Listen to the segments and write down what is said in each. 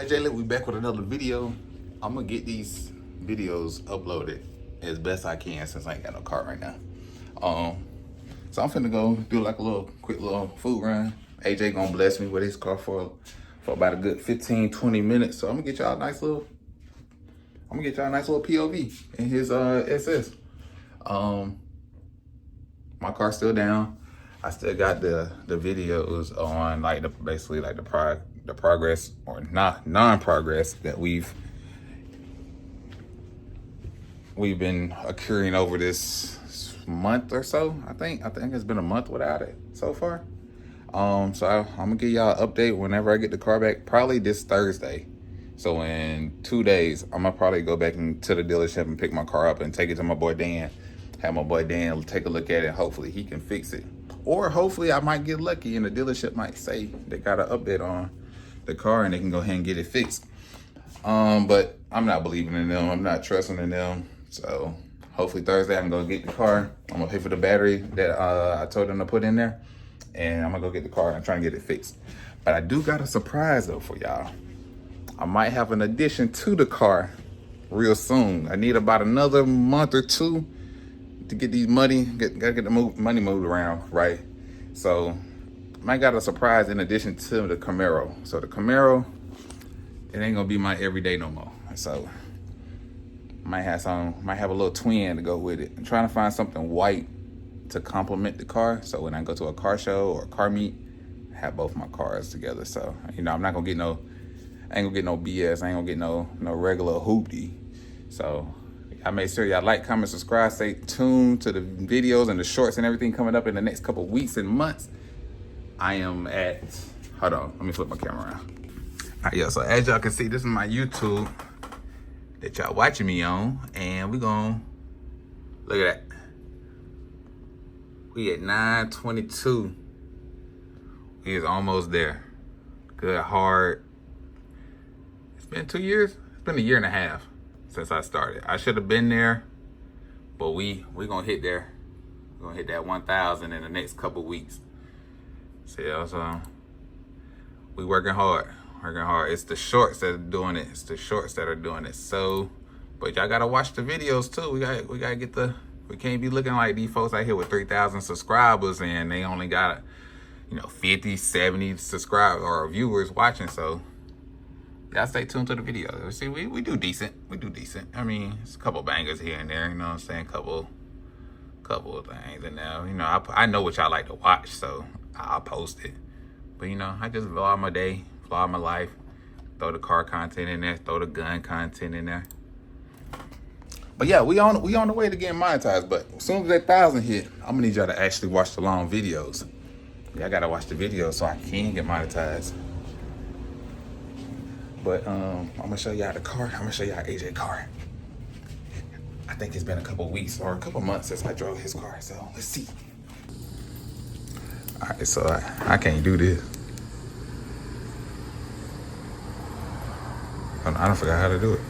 AJ, we back with another video. I'm gonna get these videos uploaded as best I can since I ain't got no car right now. So I'm finna go do like a little quick little food run. AJ gonna bless me with his car for about a good 15-20 minutes. So I'm gonna get y'all a nice little POV in his SS. My car's still down. I still got the videos on like basically like the progress or non-progress that we've been accruing over this month or so. I think it's been a month without it so far. So I'm gonna give y'all an update whenever I get the car back, probably this Thursday. So in 2 days, I'm gonna probably go back into the dealership and pick my car up and take it to my boy Dan. Have my boy Dan take a look at it. Hopefully he can fix it. Or hopefully I might get lucky and the dealership might say they got an update on the car and they can go ahead and get it fixed. But I'm not believing in them. I'm not trusting in them. So hopefully Thursday I can go get the car. I'm gonna pay for the battery that I told them to put in there. And I'm gonna go get the car and try and get it fixed. But I do got a surprise though for y'all. I might have an addition to the car real soon. I need about another month or two to get these gotta get the money moved around, right? So I got a surprise in addition to the Camaro. So the Camaro, it ain't gonna be my everyday no more. So might have a little twin to go with it. I'm trying to find something white to complement the car. So when I go to a car show or a car meet, I have both my cars together. So, I'm not gonna get no, I ain't gonna get no BS. I ain't gonna get no regular hoopty. So I make sure y'all like, comment, subscribe, stay tuned to the videos and the shorts and everything coming up in the next couple weeks and months. I am at, hold on, let me flip my camera around. All right, so as y'all can see, this is my YouTube that y'all watching me on, and we gonna, look at that. We at 9:22. We is almost there. Good, hard. It's been 2 years. It's been a year and a half since I started. I should have been there, but we gonna hit there. We're gonna hit that 1,000 in the next couple weeks. So we working hard. It's the shorts that are doing it. So, but y'all gotta watch the videos too. We gotta get we can't be looking like these folks out here with 3,000 subscribers and they only got 50, 70 subscribers or viewers watching. So y'all stay tuned to the video. See, we do decent. I mean, it's a couple bangers here and there, you know what I'm saying? Couple of things in there. I know what y'all like to watch, so I'll post it. But I just vlog my day, vlog my life, throw the car content in there, throw the gun content in there. But yeah, we on the way to getting monetized. But as soon as that 1,000 hit, I'm gonna need y'all to actually watch the long videos. Y'all gotta watch the videos so I can get monetized. But I'm gonna show y'all the car. I'm gonna show y'all AJ car. I think it's been a couple weeks or a couple months since I drove his car. So let's see. All right, so I can't do this. I don't forgot how to do it.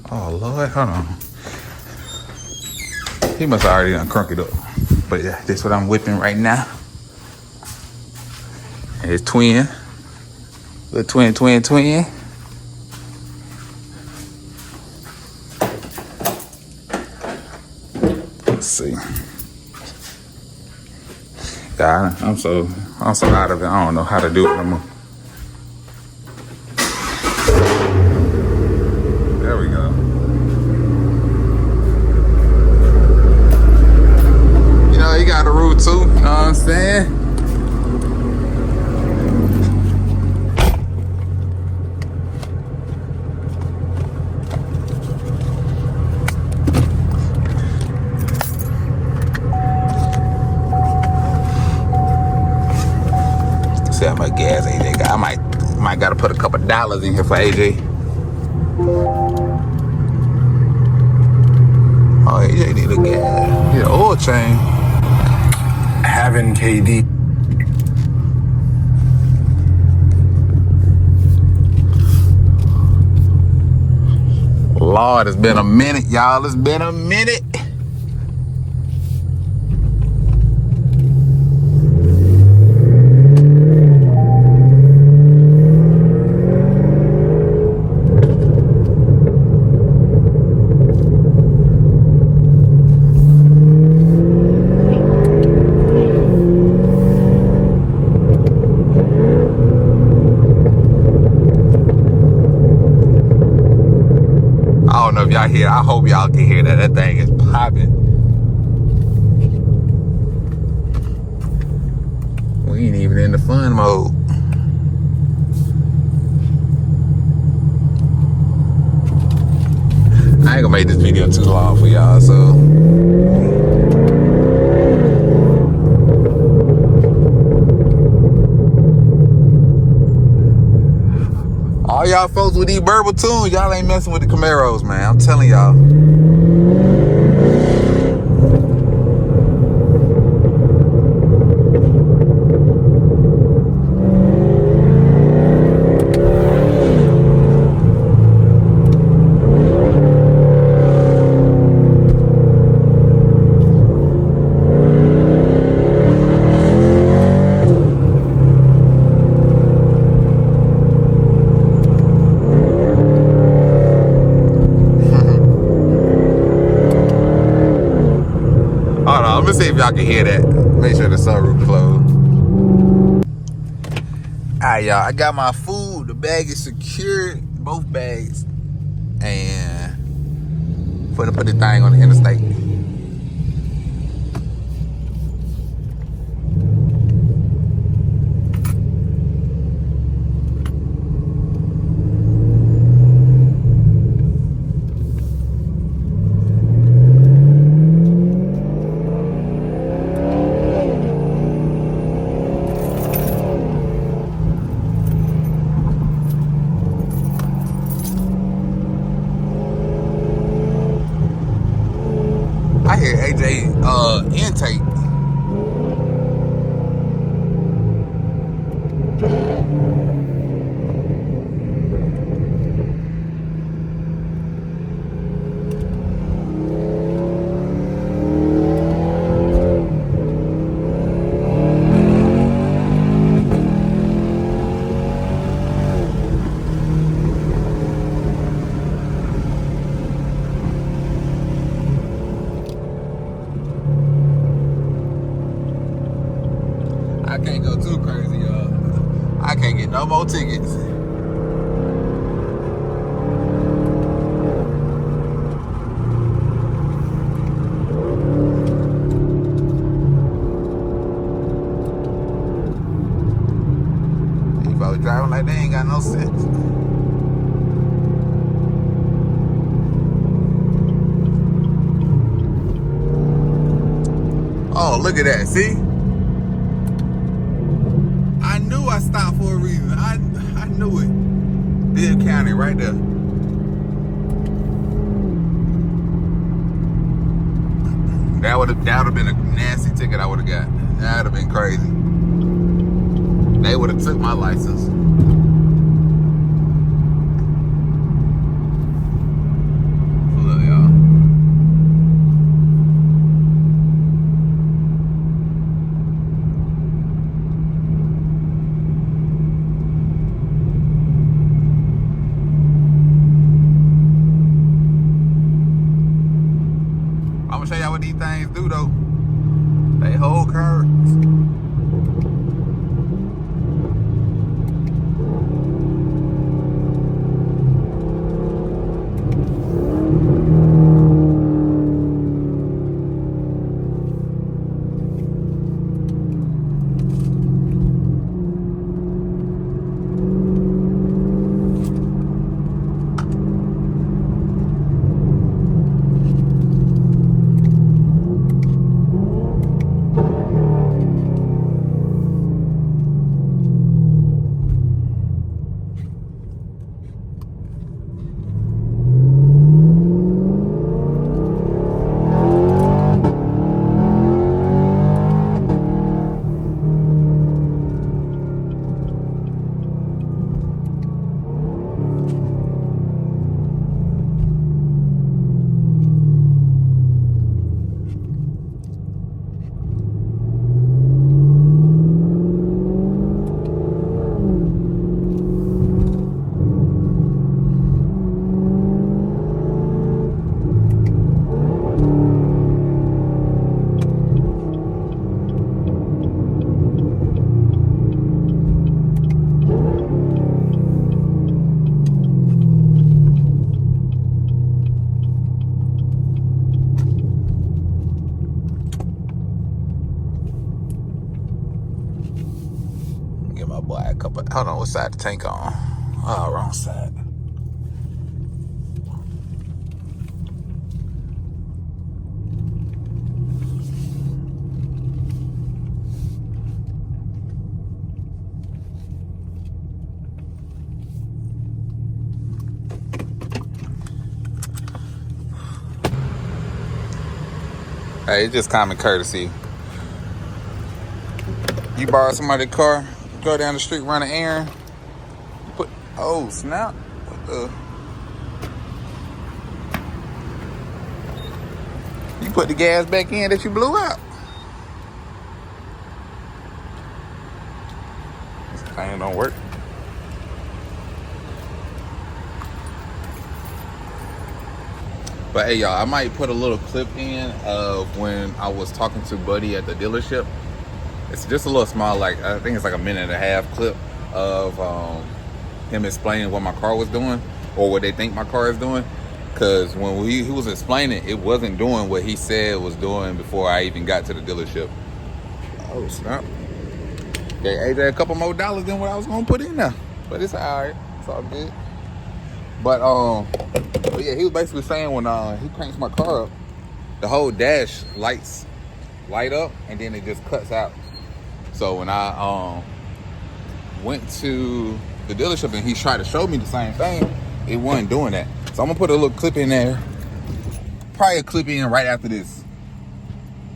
Oh Lord, hold on. He must have already done crunk it up. But yeah, this is what I'm whipping right now. And his twin. The twin. Let's see. God, I'm so out of it. I don't know how to do it no more. There we go. You got a route too, you know what I'm saying? See how much gas AJ got. I might gotta put a couple dollars in here for AJ. Oh, AJ need a gas. Need an oil change. Having KD. Lord, it's been a minute, y'all. It's been a minute. don't know if y'all hear. I hope y'all can hear that. That thing is popping. We ain't even in the fun mode. I ain't gonna make this video too long for y'all, so. All y'all folks with these Burble tunes, y'all ain't messing with the Camaros, man. I'm telling y'all. Hold on, let me see if y'all can hear that. Make sure the sunroof closed. Alright, y'all, I got my food. The bag is secured, both bags. And for to put the thing on the interstate. I hear AJ intake. I can't go too crazy, y'all. I can't get no more tickets. These folks driving like they ain't got no sense. Oh, look at that. See? I knew I stopped for a reason. I knew it. Bibb County right there. That would have been a nasty ticket I would have got. That would have been crazy. They would have took my license. Look, y'all. I'm gonna show y'all what these things do though. They hold cards. couple. Hold on, what side the tank on? Oh, wrong side. Hey, it's just common courtesy. You borrow somebody's car, go down the street, run an errand, put, oh snap, what the? You put the gas back in that you blew out. This thing don't work. But hey y'all, I might put a little clip in of when I was talking to Buddy at the dealership. It's just a little small, like I think it's like a 1.5-minute clip of him explaining what my car was doing, or what they think my car is doing. Because when he was explaining, it wasn't doing what he said it was doing before I even got to the dealership. Oh snap! Gave AJ a couple more dollars than what I was gonna put in there, but it's alright. It's all good. But yeah, he was basically saying when he cranks my car up, the whole dash lights light up and then it just cuts out. So when I went to the dealership and he tried to show me the same thing, it wasn't doing that. So I'm gonna put a little clip in there, probably a clip in right after this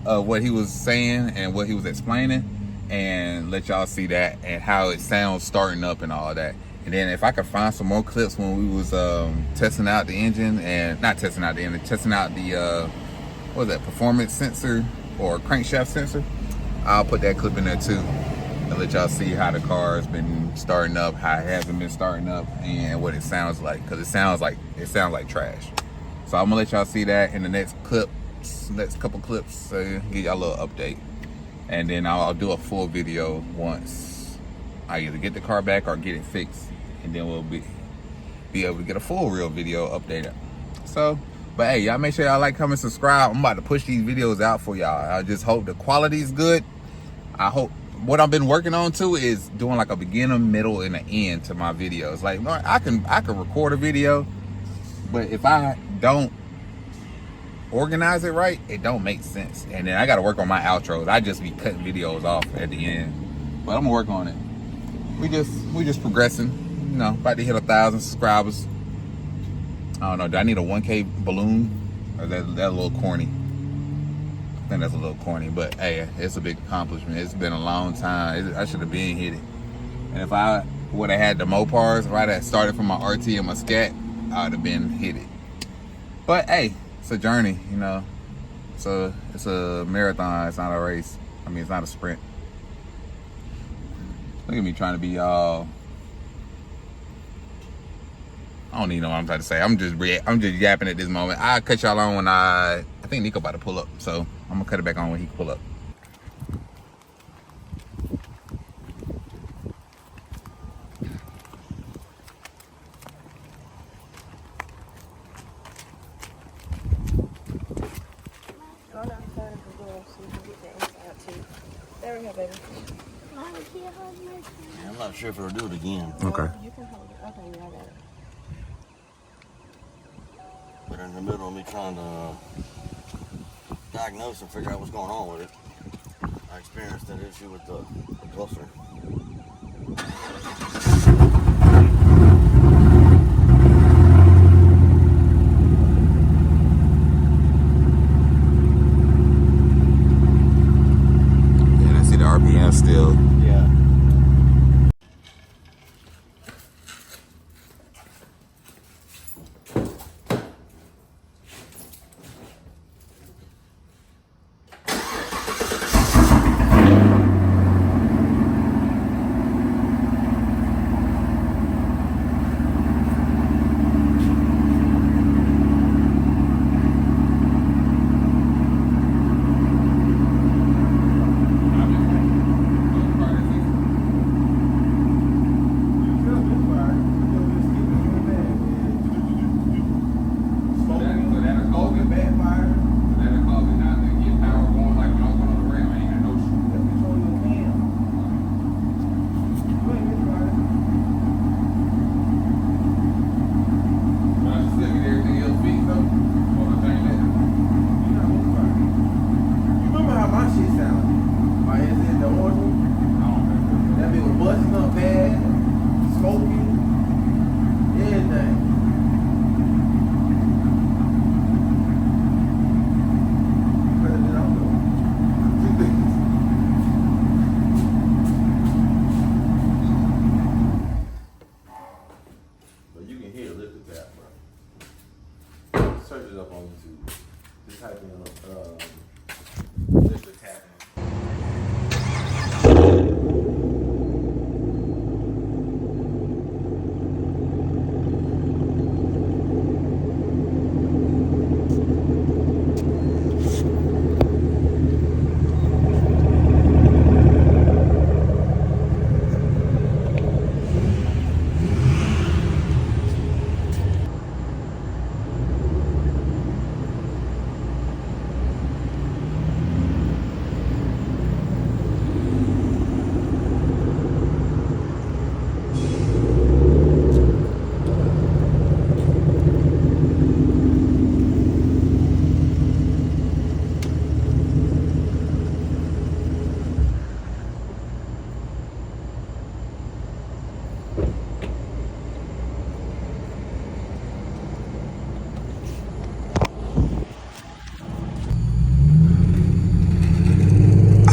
of what he was saying and what he was explaining, and let y'all see that and how it sounds starting up and all that. And then if I could find some more clips when we was testing out the engine, and not testing out the engine, testing out the what was that, performance sensor or crankshaft sensor, I'll put that clip in there too and let y'all see how the car has been starting up, how it hasn't been starting up, and what it sounds like, because it sounds like trash. So I'm gonna let y'all see that in the next couple clips, so give y'all a little update, and then I'll do a full video once I either get the car back or get it fixed, and then we'll be able to get a full real video updated. So, but hey, y'all make sure y'all like, comment, subscribe. I'm about to push these videos out for y'all. I just hope the quality is good. I hope what I've been working on too is doing like a beginner, middle, and an end to my videos. Like, I can record a video, but if I don't organize it right, it don't make sense. And then I got to work on my outros. I just be cutting videos off at the end, but I'm gonna work on it. We just progressing, you know, about to hit 1,000 subscribers. I don't know, do I need a 1K balloon? Or that a little corny? I think that's a little corny, but hey, it's a big accomplishment. It's been a long time. I should have been hit it. And if I would have had the Mopars, if I had started from my RT and my Scat, I would have been hit it. But hey, it's a journey, you know. So it's a marathon, it's not a race. I mean, it's not a sprint. Look at me trying to be all, I don't even know what I'm trying to say. I'm just yapping at this moment. I'll cut y'all on when I think Nico about to pull up. So I'm gonna cut it back on when he pull up. There we go, baby. I'm not sure if it'll do it again. Okay. You can hold it. Okay, yeah, I got it. But in the middle of me trying to diagnose and figure out what's going on with it, I experienced that issue with the cluster. And I see the RPM still. Yeah. type in liquid tapping.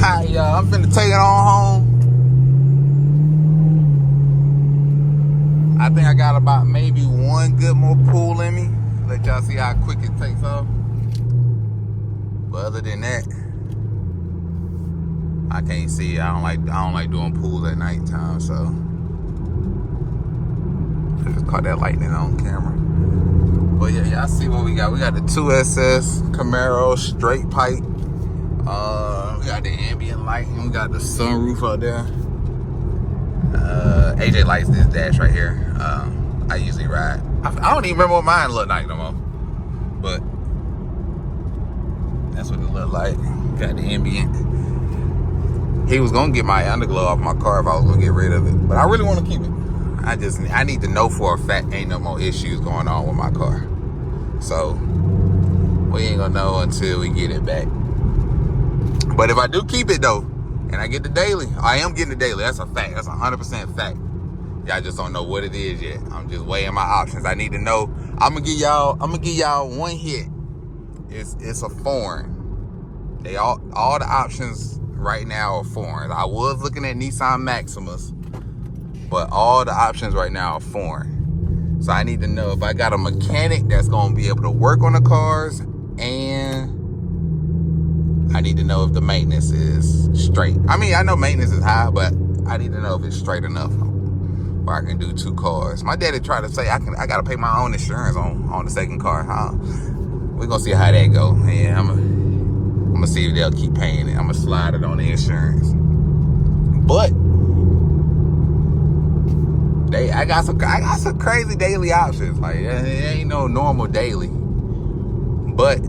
Alright, y'all, I'm finna take it on home. I think I got about maybe one good more pull in me. Let y'all see how quick it takes off. But other than that, I can't see. I don't like doing pools at nighttime, so I just caught that lightning on camera. But yeah, y'all see what we got. We got the 2SS Camaro straight pipe. We got the ambient lighting. We got the sunroof out there. AJ likes this dash right here. I usually ride. I don't even remember what mine looked like no more. But that's what it looked like. Got the ambient. He was gonna get my underglow off my car if I was gonna get rid of it. But I really want to keep it. I need to know for a fact ain't no more issues going on with my car. So we ain't gonna know until we get it back. But if I do keep it though, and I get the daily, I am getting the daily. That's a fact. That's 100% fact. Y'all just don't know what it is yet. I'm just weighing my options. I need to know. I'm gonna give y'all one hit. It's a foreign. All the options right now are foreign. I was looking at Nissan Maximas, but all the options right now are foreign. So I need to know if I got a mechanic that's gonna be able to work on the cars, and I need to know if the maintenance is straight. I mean, I know maintenance is high, but I need to know if it's straight enough where I can do 2 cars. My daddy tried to say I gotta pay my own insurance on the second car. We're gonna see how that go. Yeah, I'm gonna see if they'll keep paying it. I'm gonna slide it on the insurance. But I got some crazy daily options. Like, it ain't no normal daily. But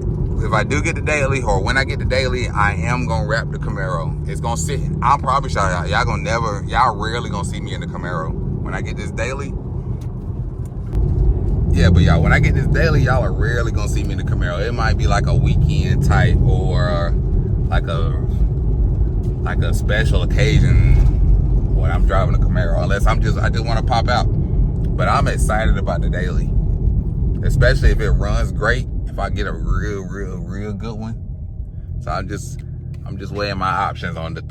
if I do get the daily, or when I get the daily, I am gonna wrap the Camaro. It's gonna sit. I'll probably show y'all. Y'all rarely gonna see me in the Camaro when I get this daily. Yeah, but y'all, when I get this daily, y'all are rarely gonna see me in the Camaro. It might be like a weekend type, or like a special occasion when I'm driving a Camaro. Unless I just want to pop out. But I'm excited about the daily, especially if it runs great. If I get a real good one. So I'm just weighing my options on the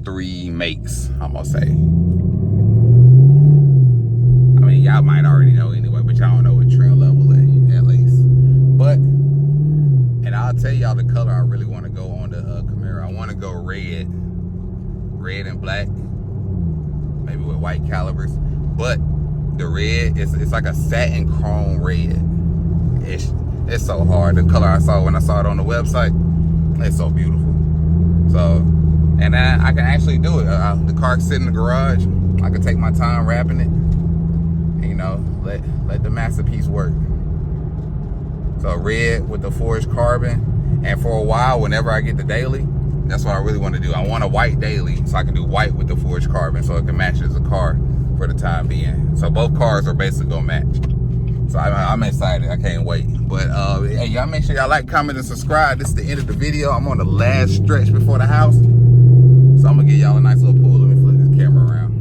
three makes, I'm gonna say. I mean, y'all might already know anyway, but y'all don't know what trim level at least. But, and I'll tell y'all the color I really want to go on the Camaro. I want to go red and black, maybe with white calibers. But the red, it's like a satin chrome red. It's so hard. The color I saw when I saw it on the website, it's so beautiful. So, and I can actually do it. The car can sit in the garage. I can take my time wrapping it. And, you know, let the masterpiece work. So red with the forged carbon. And for a while, whenever I get the daily, that's what I really want to do. I want a white daily, so I can do white with the forged carbon, so it can match as a car for the time being. So both cars are basically gonna match. So I'm excited. I can't wait. But hey, y'all make sure y'all like, comment, and subscribe. This is the end of the video. I'm on the last stretch before the house, so I'm gonna give y'all a nice little pull. Let me flip this camera around.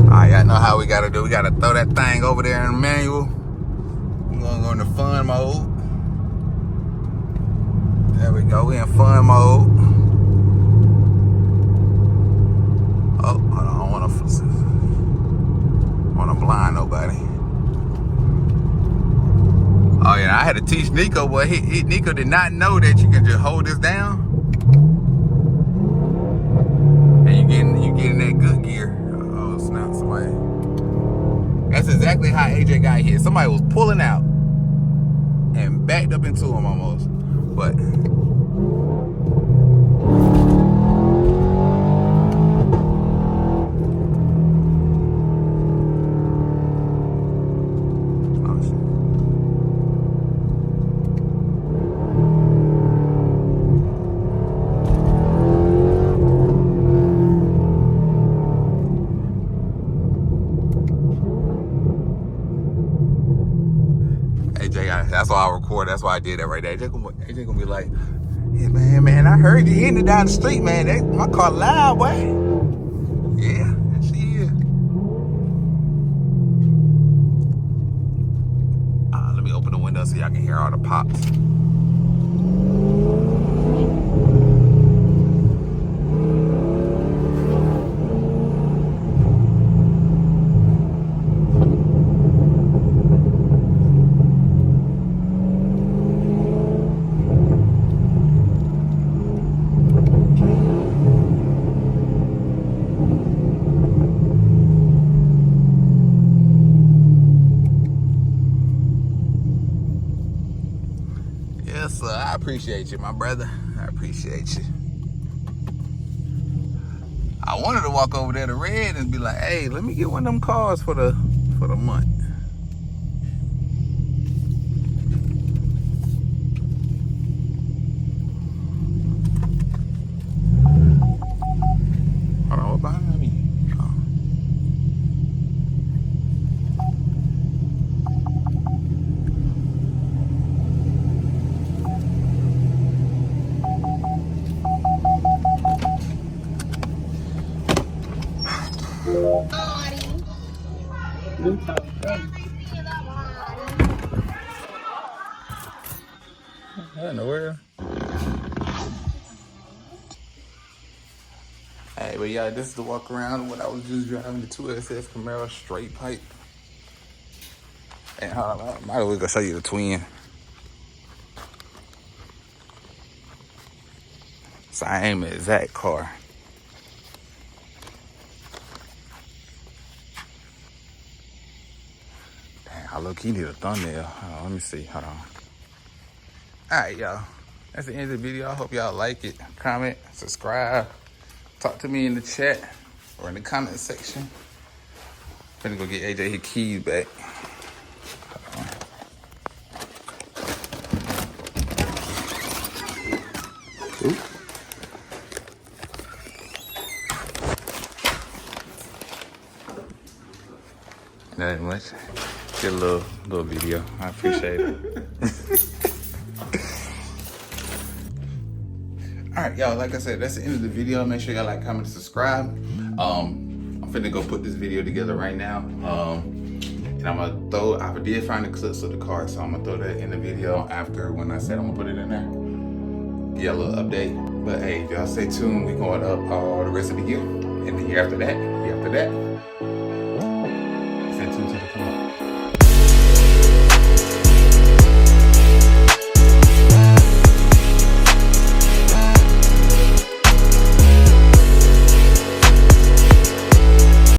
All right, y'all know how we gotta do. We gotta throw that thing over there in the manual. We're gonna go into fun mode. There we go. We in fun mode. Oh, hold on. I don't want to blind nobody. And I had to teach Nico, boy. Nico did not know that you can just hold this down. And you getting that good gear. Oh, snap, somebody. That's exactly how AJ got here. Somebody was pulling out and backed up into him almost. But that's why I record. That's why I did that right there. AJ gonna be like, "Yeah, man, I heard you hitting it down the street, man. My car loud, boy." Yeah, she is. Let me open the window so y'all can hear all the pops. Yes, sir. I appreciate you, my brother. I appreciate you. I wanted to walk over there to Red and be like, "Hey, let me get one of them cars for the month." Hold on, what behind me? Oh. I don't know where. Hey, but yeah, this is the walk around when I was just driving the 2 SS Camaro straight pipe. And hold on, I might as well go show you the twin. Same exact car. Damn, I look, he need a thumbnail. Hold on, let me see. Hold on. Alright, y'all. That's the end of the video. I hope y'all like it. Comment, subscribe. Talk to me in the chat or in the comment section. Finna go get AJ his keys back. Oop. Nothing much. Get a little video. I appreciate it. Alright, y'all, like I said, that's the end of the video. Make sure y'all like, comment, and subscribe. I'm finna go put this video together right now. And I'm gonna throw, I did find the clips of the car, so I'm gonna throw that in the video after when I said I'm gonna put it in there. Get a little update. But hey, y'all stay tuned. We're going up the rest of the year. And the year after that,